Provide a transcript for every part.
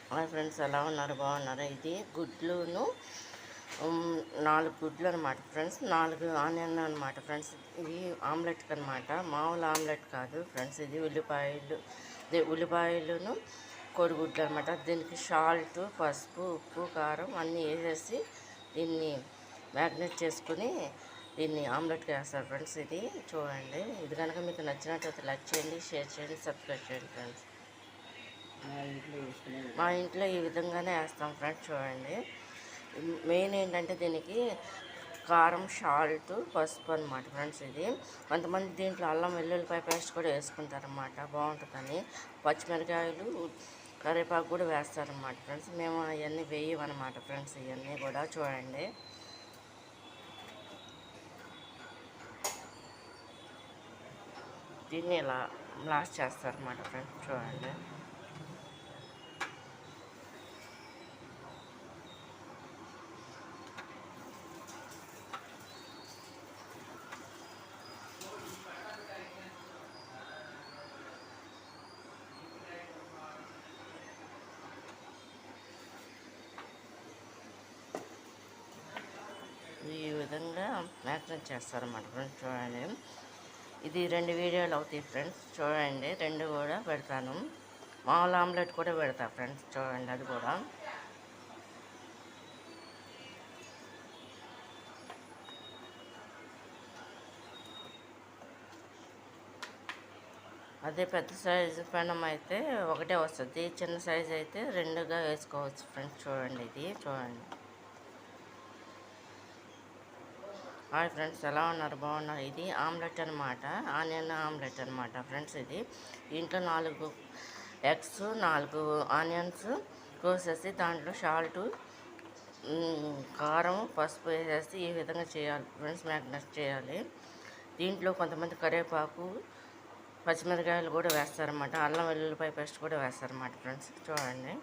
Hi friends, ఎలా ఉన్నారు? బాగున్నారా? ఇది గుడ్లును 4 గుడ్లు అనమాట ఫ్రెండ్స్, 4 ఆనియన్లు అనమాట ఫ్రెండ్స్. ఇది ఆమ్లెట్కి అనమాట, మామూలు ఆమ్లెట్ కాదు ఫ్రెండ్స్. ఇది ఉల్లిపాయలును కోడిగుడ్లు అనమాట. దీనికి సాల్ట్, పసుపు, ఉప్పు, కారం అన్నీ వేసేసి దీన్ని మ్యాగ్నేట్ చేసుకుని దీన్ని ఆమ్లెట్కి వేస్తారు ఫ్రెండ్స్. ఇది చూడండి. ఇది కనుక మీకు నచ్చినట్లయితే లైక్ చేయండి, షేర్ చేయండి, సబ్స్క్రైబ్ చేయండి ఫ్రెండ్స్. మా ఇంట్లో ఈ విధంగానే వేస్తాం ఫ్రెండ్స్. చూడండి, మెయిన్ ఏంటంటే దీనికి కారం, సాల్ట్, పసుపు అనమాట ఫ్రెండ్స్. ఇది కొంతమంది దీంట్లో అల్లం వెల్లుల్లిపాయ పేస్ట్ కూడా వేసుకుంటారన్నమాట, బాగుంటుందని. పచ్చిమిరకాయలు, కరివేపాకు కూడా వేస్తారన్నమాట ఫ్రెండ్స్. మేము అవన్నీ వేయమన్నమాట ఫ్రెండ్స్. ఇవన్నీ కూడా చూడండి. దీన్ని ఇలా బ్లాస్ట్ చేస్తారన్నమాట ఫ్రెండ్స్. చూడండి, ఈ విధంగా మ్యాగ్నేట్ చేస్తారన్నమాట ఫ్రెండ్స్. చూడండి, ఇది 2 వీడియోలు అవుతాయి ఫ్రెండ్స్. చూడండి, 2 కూడా పెడతాను. మామూలు ఆమ్లెట్ కూడా పెడతా ఫ్రెండ్స్. చూడండి, అది కూడా. అదే పెద్ద సైజు పెనం అయితే ఒకటే వస్తుంది, చిన్న సైజు అయితే 2గా వేసుకోవచ్చు ఫ్రెండ్స్. చూడండి, ఇది చూడండి. హాయ్ ఫ్రెండ్స్, ఎలా ఉన్నారు? బాగున్నారు? ఇది ఆమ్లెట్ అనమాట, ఆనియన్ ఆమ్లెట్ అనమాట ఫ్రెండ్స్. ఇది ఇంట్లో 4 ఎగ్స్, 4 ఆనియన్స్ కోసేసి దాంట్లో సాల్ట్, కారం, పసుపు వేసేసి ఈ విధంగా చేయాలి ఫ్రెండ్స్. మ్యాగ్నేట్ చేయాలి. దీంట్లో కొంతమంది కరివేపాకు, పచ్చిమిరకాయలు కూడా వేస్తారన్నమాట, అల్లం వెల్లుల్లిపాయ పేస్ట్ కూడా వేస్తారన్నమాట ఫ్రెండ్స్. చూడండి,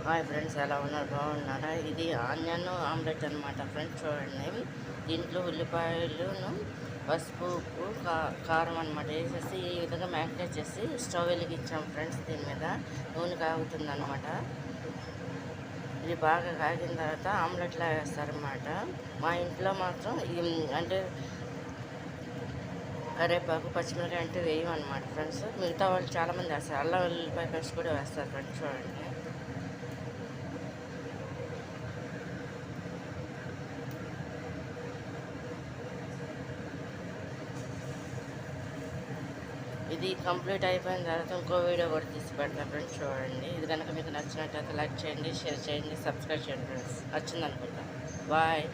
హాయ్ ఫ్రెండ్స్, ఎలా ఉన్నారు? బాగున్నారా? ఇది ఆనియన్ ఆమ్లెట్ అనమాట ఫ్రెండ్స్. చూడండి, దీంట్లో ఉల్లిపాయలును, పసుపు, ఉప్పు, కారం అనమాట వేసేసి ఈ విధంగా మ్యాగ్నేట్ చేసి స్టవ్ వెలిగించాం ఫ్రెండ్స్. దీని మీద నూనె కాగుతుంది అనమాట. ఇది బాగా కాగిన తర్వాత ఆమ్లెట్లా వేస్తారన్నమాట. మా ఇంట్లో మాత్రం అంటే కరివేపాకు, పచ్చిమిరకాయ అంటే వేయమన్నమాట ఫ్రెండ్స్. మిగతా వాళ్ళు చాలామంది వేస్తారు, అల్లం వెల్లుల్లిపాయ పేస్ట్ కూడా వేస్తారు ఫ్రెండ్స్. చూడండి, ఇది కంప్లీట్ అయిపోయిన తర్వాత ఇంకో వీడియో కూడా తీసి పెడతాను ఫ్రెండ్స్. చూడండి, ఇది కనుక మీకు నచ్చినట్లయితే లైక్ చేయండి, షేర్ చేయండి, సబ్స్క్రైబ్ చేయండి ఫ్రెండ్స్. నచ్చింది అనుకుంటా. బాయ్.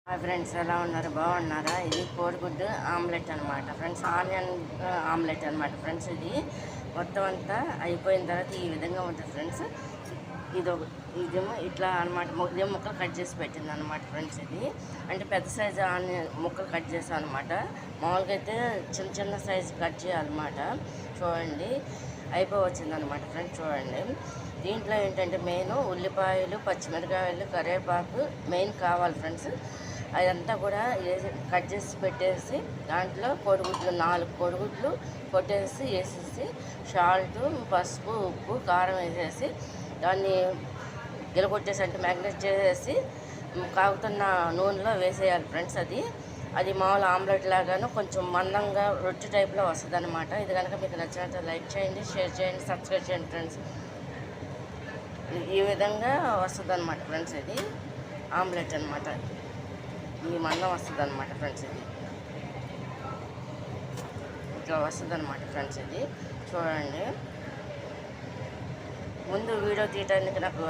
హాయ్ ఫ్రెండ్స్, ఎలా ఉన్నారు? బాగున్నారా? ఇది కోడిగుడ్డు ఆమ్లెట్ అనమాట ఫ్రెండ్స్, ఆనియన్ ఆమ్లెట్ అనమాట ఫ్రెండ్స్. ఇది మొత్తం అంతా అయిపోయిన తర్వాత ఈ విధంగా ఉంటుంది ఫ్రెండ్స్. ఇదేమో ఇట్లా అనమాట, ఉదయం ముక్కలు కట్ చేసి పెట్టింది అనమాట ఫ్రెండ్స్. ఇది అంటే పెద్ద సైజు ఆనియన్ ముక్కలు కట్ చేసాను అనమాట. మామూలుగా అయితే చిన్న చిన్న సైజు కట్ చేయాలన్నమాట. చూడండి, అయిపోవచ్చింది అనమాట ఫ్రెండ్స్. చూడండి, దీంట్లో ఏంటంటే మెయిన్ ఉల్లిపాయలు, పచ్చిమిరకాయలు, కరివేపాకు మెయిన్ కావాలి ఫ్రెండ్స్. అదంతా కూడా కట్ చేసి పెట్టేసి దాంట్లో కోడిగుడ్లు 4 కోడిగుడ్లు కొట్టేసి వేసేసి సాల్ట్, పసుపు, ఉప్పు, కారం వేసేసి దాన్ని గిలకొట్టేసి అంటే మ్యాగ్నేట్ చేసేసి కాగుతున్న నూనెలో వేసేయాలి ఫ్రెండ్స్. అది మామూలు ఆమ్లెట్ లాగాను కొంచెం మందంగా రొట్టె టైప్లో వస్తుంది అనమాట. ఇది కనుక మీకు నచ్చినట్టు లైక్ చేయండి, షేర్ చేయండి, సబ్స్క్రైబ్ చేయండి ఫ్రెండ్స్. ఈ విధంగా వస్తుంది అనమాట ఫ్రెండ్స్. ఇది ఆమ్లెట్ అనమాట, ఈ మందం వస్తుంది అనమాట ఫ్రెండ్స్. ఇది ఇట్లా వస్తుంది అనమాట ఫ్రెండ్స్. ఇది చూడండి. ముందు వీడియో తీయటానికి నాకు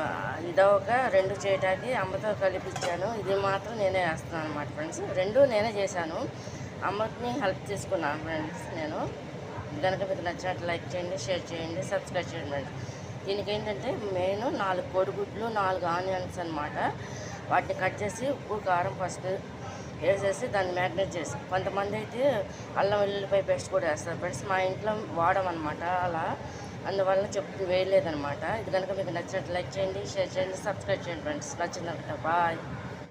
ఇదొక 2 చేయటానికి అమ్మతో కలిపిచ్చాను. ఇది మాత్రం నేనే వేస్తున్నాను అనమాట ఫ్రెండ్స్. 2 నేనే చేశాను. అమ్మని హెల్ప్ తీసుకున్నాను ఫ్రెండ్స్ నేను. కనుక మీకు నచ్చినట్టు లైక్ చేయండి, షేర్ చేయండి, సబ్స్క్రైబ్ చేయండి ఫ్రెండ్స్. దీనికి ఏంటంటే మెయిన్ 4 కోడిగుడ్లు, 4 ఆనియన్స్ అనమాట. వాటిని కట్ చేసి ఉప్పు, కారం, పసుపు వేసేసి దాన్ని మ్యాగ్నేట్ చేసి, కొంతమంది అయితే అల్లం వెల్లుల్లిపాయ పేస్ట్ కూడా వేస్తారు ఫ్రెండ్స్. మా ఇంట్లో వాడమన్నమాట అలా, అందువల్ల వేయలేదనమాట. ఇది కనుక మీకు నచ్చినట్టు లైక్ చేయండి, షేర్ చేయండి, సబ్స్క్రైబ్ చేయండి ఫ్రెండ్స్. నచ్చిందంట. బాయ్.